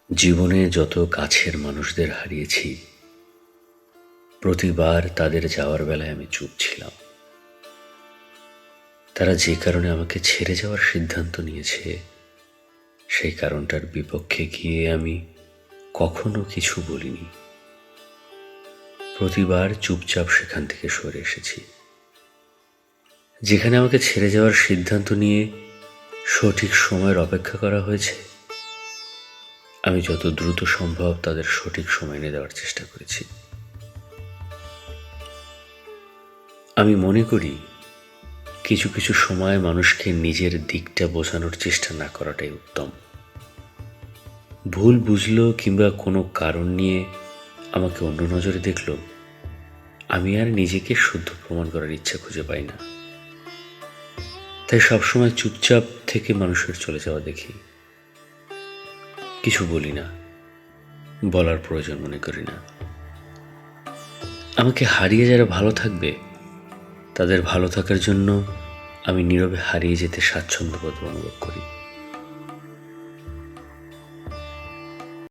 জীবনে যত কাছের মানুষদের হারিয়েছি, প্রতিবার তাদের যাওয়ার বেলায় আমি চুপ ছিলাম। তারা যে কারণে আমাকে ছেড়ে যাওয়ার সিদ্ধান্ত নিয়েছে, সেই কারণটার বিপক্ষে গিয়ে আমি কখনো কিছু বলিনি। প্রতিবার চুপচাপ সেখান থেকে সরে এসেছি। যেখানে আমাকে ছেড়ে যাওয়ার সিদ্ধান্ত নিয়ে সঠিক সময়ের অপেক্ষা করা হয়েছে, আমি যত দ্রুত সম্ভব তাদের সঠিক সময় এনে দেওয়ার চেষ্টা করেছি। আমি মনে করি কিছু কিছু সময় মানুষকে নিজের দিকটা বোঝানোর চেষ্টা না করাটাই উত্তম। ভুল বুঝলো কিংবা কোনো কারণ নিয়ে আমাকে অন্য নজরে দেখলো, আমি আর নিজেকে শুদ্ধ প্রমাণ করার ইচ্ছা খুঁজে পাই না। তাই সবসময় চুপচাপ থেকে মানুষের চলে যাওয়া দেখি। কিছু বলি না, বলার প্রয়োজন মনে করি না। আমাকে হারিয়ে যারা ভালো থাকবে, তাদের ভালো থাকার জন্য আমি নীরবে হারিয়ে যেতে স্বাচ্ছন্দ্য বোধ অনুভব করি।